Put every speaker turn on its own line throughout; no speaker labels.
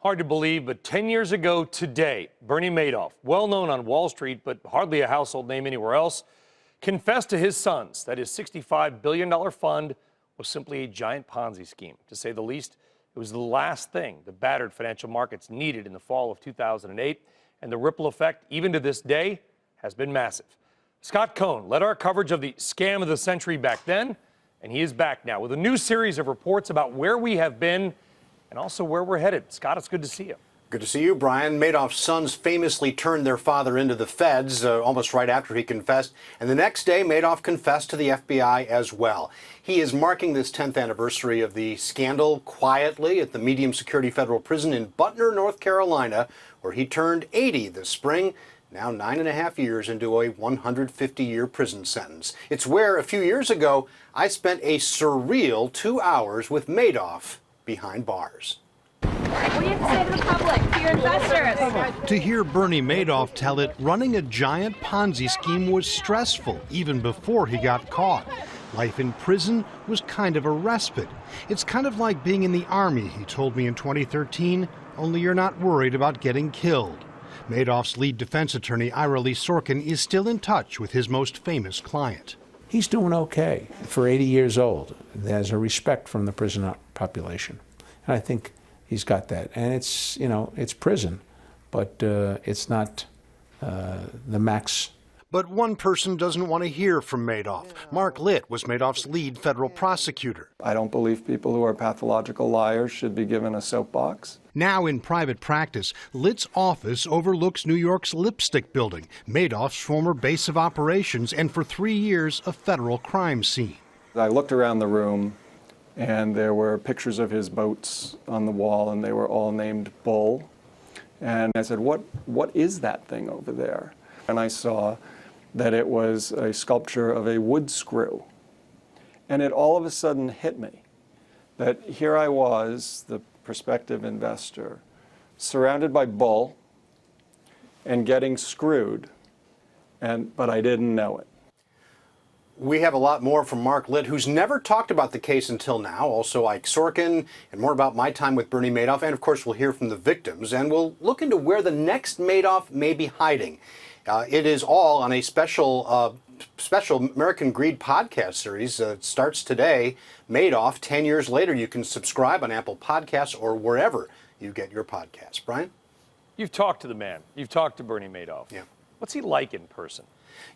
Hard to believe, but 10 years ago today, Bernie Madoff, well known on Wall Street, but hardly a household name anywhere else, confessed to his sons that his $65 billion fund was simply a giant Ponzi scheme. To say the least, it was the last thing the battered financial markets needed in the fall of 2008, and the ripple effect, even to this day, has been massive. Scott Cohn led our coverage of the scam of the century back then, and he is back now with a new series of reports about where we have been and also where we're headed. Scott, it's good to see you.
Good to see you, Brian. Madoff's sons famously turned their father into the feds almost right after he confessed. And the next day, Madoff confessed to the FBI as well. He is marking this 10th anniversary of the scandal quietly at the medium security federal prison in Butner, North Carolina, where he turned 80 this spring, now 9.5 years into a 150-year prison sentence. It's where, a few years ago, I spent a surreal 2 hours with Madoff behind bars.
What do you have to say to the public, to your investors?
To hear Bernie Madoff tell it, running a giant Ponzi scheme was stressful even before he got caught. Life in prison was kind of a respite. It's kind of like being in the Army, he told me in 2013, only you're not worried about getting killed. Madoff's lead defense attorney, Ira Lee Sorkin, is still in touch with his most famous client.
He's doing okay for 80 years old. There's a respect from the prison population. And I think he's got that. And it's, you know, it's prison, but it's not the max.
But one person doesn't want to hear from Madoff. Mark Litt was Madoff's lead federal prosecutor.
I don't believe people who are pathological liars should be given a soapbox.
Now in private practice, Litt's office overlooks New York's Lipstick Building, Madoff's former base of operations, and for 3 years, a federal crime scene.
I looked around the room, and there were pictures of his boats on the wall, and they were all named Bull. And I said, what is that thing over there? And I saw that it was a sculpture of a wood screw. And it all of a sudden hit me that here I was, the prospective investor, surrounded by bull and getting screwed, but I didn't know it.
We have a lot more from Mark Litt, who's never talked about the case until now, also Ike Sorkin, and more about my time with Bernie Madoff, and of course we'll hear from the victims, and we'll look into where the next Madoff may be hiding. It is all on a special American Greed podcast series. It starts today. Madoff, 10 years later. You can subscribe on Apple Podcasts or wherever you get your podcasts. Brian?
You've talked to the man. You've talked to Bernie Madoff.
Yeah.
What's he like in person?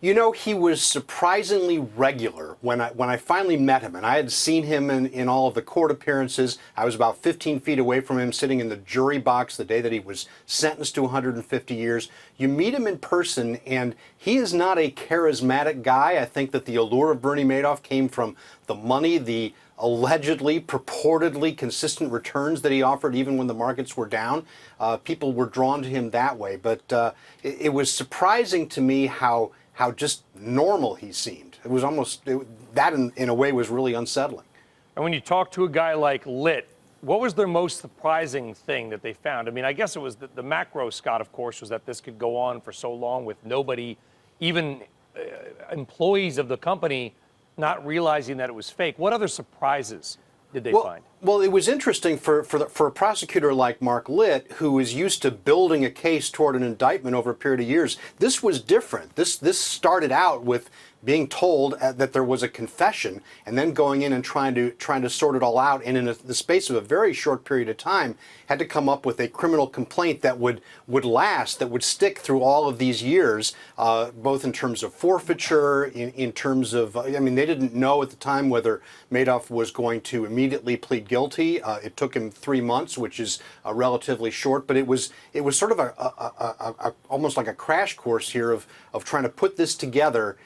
You know, he was surprisingly regular when I finally met him, and I had seen him in all of the court appearances. I was about 15 feet away from him, sitting in the jury box the day that he was sentenced to 150 years. You meet him in person, and he is not a charismatic guy. I think that the allure of Bernie Madoff came from the money, the allegedly, purportedly consistent returns that he offered even when the markets were down. People were drawn to him that way, but it was surprising to me how just normal he seemed. It was almost, that in a way was really unsettling.
And when you talk to a guy like Litt, what was their most surprising thing that they found? I mean, I guess it was the macro, Scott, of course, was that this could go on for so long with nobody, even employees of the company, not realizing that it was fake. What other surprises did they find?
Well, it was interesting for a prosecutor like Mark Litt, who is used to building a case toward an indictment over a period of years. This was different. This started out with being told that there was a confession, and then going in and trying to sort it all out, and in the space of a very short period of time, had to come up with a criminal complaint that would last, that would stick through all of these years, both in terms of forfeiture, in terms of, I mean, they didn't know at the time whether Madoff was going to immediately plead guilty. It took him 3 months, which is relatively short, but it was sort of almost like a crash course here of trying to put this together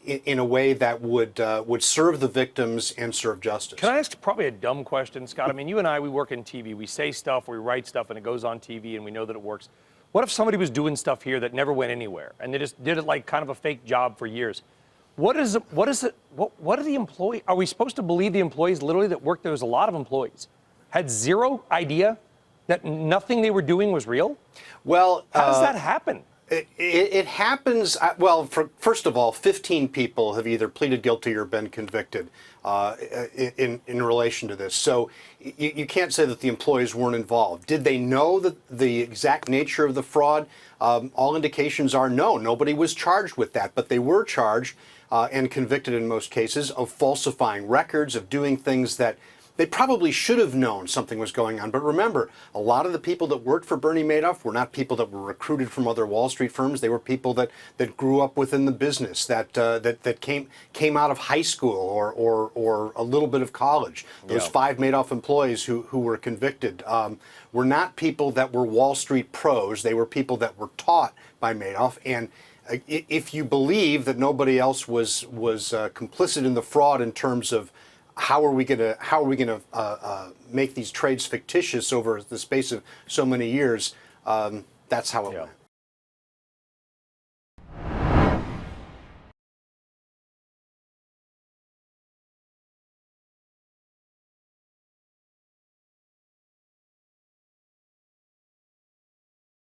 in a way that would serve the victims and serve justice.
Can I ask probably a dumb question, Scott? I mean, you and I, we work in TV. We say stuff, we write stuff, and it goes on TV, and we know that it works. What if somebody was doing stuff here that never went anywhere, and they just did it like kind of a fake job for years? What are the employees? Are we supposed to believe the employees literally that worked there? Was a lot of employees had zero idea that nothing they were doing was real?
Well,
how does that happen?
It happens, well, first of all, 15 people have either pleaded guilty or been convicted in relation to this. So you can't say that the employees weren't involved. Did they know the exact nature of the fraud? All indications are no. Nobody was charged with that, but they were charged and convicted in most cases of falsifying records, of doing things that they probably should have known something was going on. But remember, a lot of the people that worked for Bernie Madoff were not people that were recruited from other Wall Street firms. They were people that grew up within the business, that came out of high school or a little bit of college. Those 5 Madoff employees who were convicted were not people that were Wall Street pros. They were people that were taught by Madoff. And if you believe that nobody else was complicit in the fraud in terms of how are we going to make these trades fictitious over the space of so many years? That's how it went.